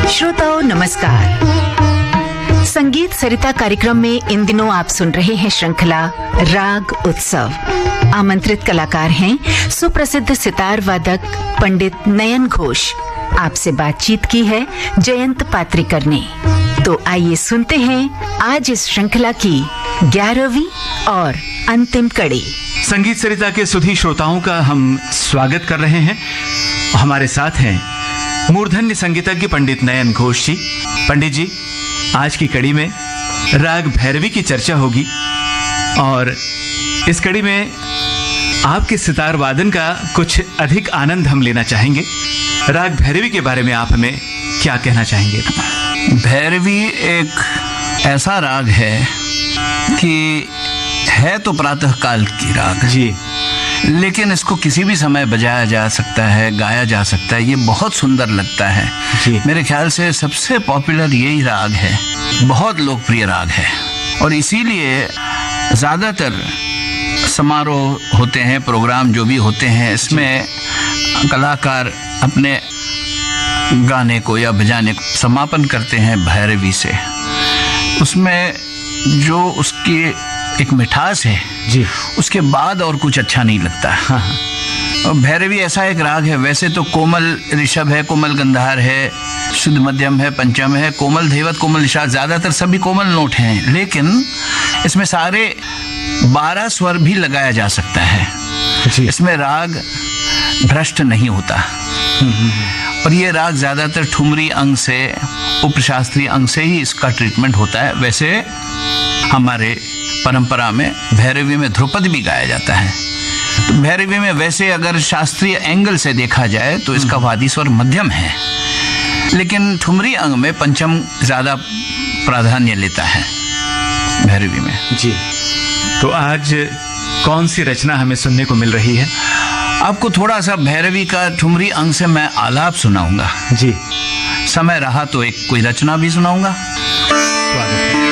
श्रोताओं नमस्कार। संगीत सरिता कार्यक्रम में इन दिनों आप सुन रहे हैं श्रृंखला राग उत्सव। आमंत्रित कलाकार हैं सुप्रसिद्ध सितार वादक पंडित नयन घोष। आपसे बातचीत की है जयंत पात्रिकर ने। तो आइए सुनते हैं आज इस श्रृंखला की 11वीं और अंतिम कड़ी। संगीत सरिता के सुधी श्रोताओं का हम स्वागत कर रहे हैं। हमारे साथ हैं मूर्धन्य संगीतज्ञ पंडित नयन घोष जी। पंडित जी, आज की कड़ी में राग भैरवी की चर्चा होगी और इस कड़ी में आपके सितार वादन का कुछ अधिक आनंद हम लेना चाहेंगे। राग भैरवी के बारे में आप हमें क्या कहना चाहेंगे? भैरवी एक ऐसा राग है कि है तो प्रातः काल की राग जी, लेकिन इसको किसी भी समय बजाया जा सकता है, गाया जा सकता है। ये बहुत सुंदर लगता है जी। मेरे ख्याल से सबसे पॉपुलर यही राग है, बहुत लोकप्रिय राग है और इसीलिए ज़्यादातर समारोह होते हैं, प्रोग्राम जो भी होते हैं, इसमें कलाकार अपने गाने को या बजाने को समापन करते हैं भैरवी से। उसमें जो उसकी एक मिठास है जी, उसके बाद और कुछ अच्छा नहीं लगता। हाँ। और भैरवी ऐसा एक राग है, वैसे तो कोमल ऋषभ है, कोमल गंधार है, शुद्ध मध्यम है, पंचम है, कोमल धैवत, कोमल निषाद, ज़्यादातर सभी कोमल नोट हैं, लेकिन इसमें सारे 12 स्वर भी लगाया जा सकता है जी। इसमें राग भ्रष्ट नहीं होता। और ये राग ज़्यादातर ठुमरी अंग से, उपशास्त्रीय अंग से ही इसका ट्रीटमेंट होता है। वैसे हमारे परंपरा में भैरवी में ध्रुपद भी गाया जाता है। तो भैरवी में वैसे अगर शास्त्रीय एंगल से देखा जाए तो इसका वादी स्वर मध्यम है, लेकिन ठुमरी अंग में पंचम ज़्यादा प्राधान्य लेता है भैरवी में जी। तो आज कौन सी रचना हमें सुनने को मिल रही है? आपको थोड़ा सा भैरवी का ठुमरी अंग से मैं आलाप सुनाऊंगा जी। समय रहा तो एक कोई रचना भी सुनाऊंगा। स्वागत है।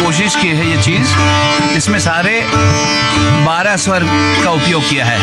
कोशिश की है ये चीज, इसमें सारे 12 स्वर का उपयोग किया है।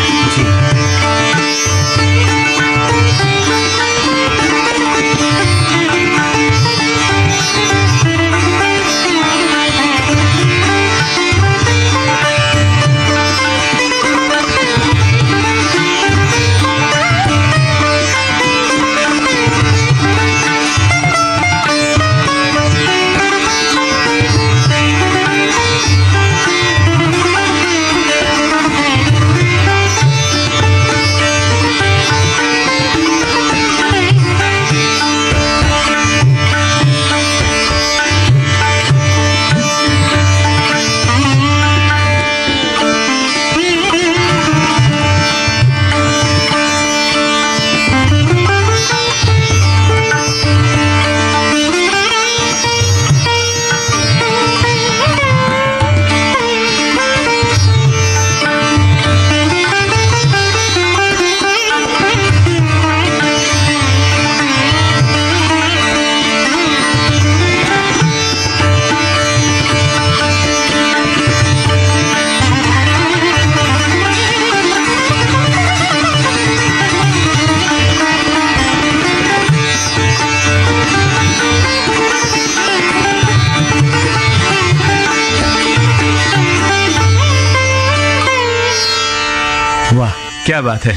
वाह, क्या बात है।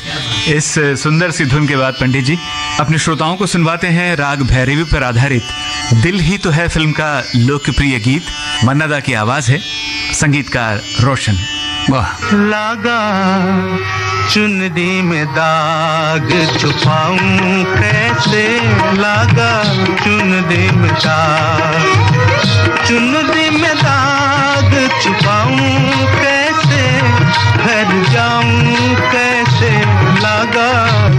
इस सुंदर सी धुन के बाद पंडित जी अपने श्रोताओं को सुनवाते हैं राग भैरवी पर आधारित दिल ही तो है फिल्म का लोकप्रिय गीत। मन्ना दा की आवाज है, संगीतकार रोशन। वाह। लागा चुनरी में दाग छुपाऊं कैसे, लागा चुनरी में दाग, चुनरी में दाग छुपाऊं कैसे, घर जाऊं कैसे, लागा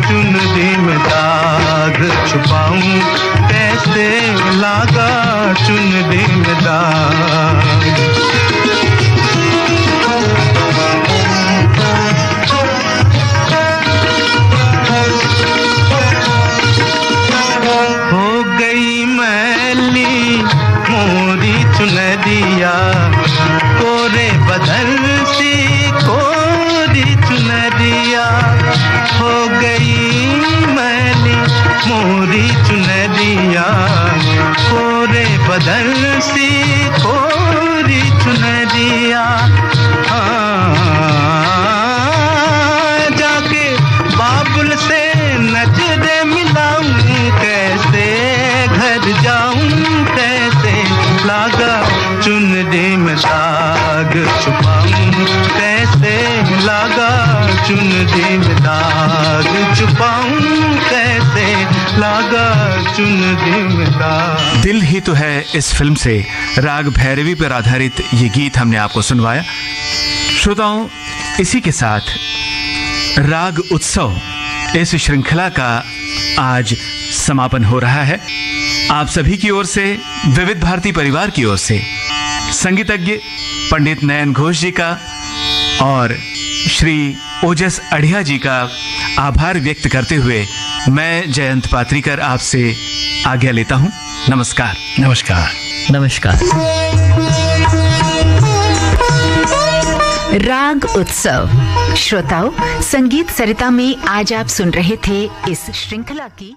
चुनरी में दाग छुपाऊं कैसे, लागा चुनरी में दाग। हो गई मैली मोरी चुनरिया, कोरे बदन सी कोरी चुनरिया, हो गई मैली मोरी चुनरिया, कोरे बदन सी कोरी चुनरिया। जाके बाबुल से नजरें मिलाऊं कैसे, घर जाऊं कैसे, लागा चुनरी में दाग छुपाऊं कैसे, लागा चुनरी में दाग छुपाऊं कैसे, लागा चुनरी में दाग। दिल ही तो है इस फिल्म से राग भैरवी पर आधारित ये गीत हमने आपको सुनवाया। श्रोताओं, इसी के साथ राग उत्सव इस श्रृंखला का आज समापन हो रहा है। आप सभी की ओर से, विविध भारती परिवार की ओर से, संगीतज्ञ पंडित नयन घोष जी का और श्री ओजस अढ़िया जी का आभार व्यक्त करते हुए मैं जयंत पात्रीकर आपसे आज्ञा लेता हूं। नमस्कार। नमस्कार। नमस्कार। राग उत्सव। श्रोताओं, संगीत सरिता में आज आप सुन रहे थे इस श्रृंखला की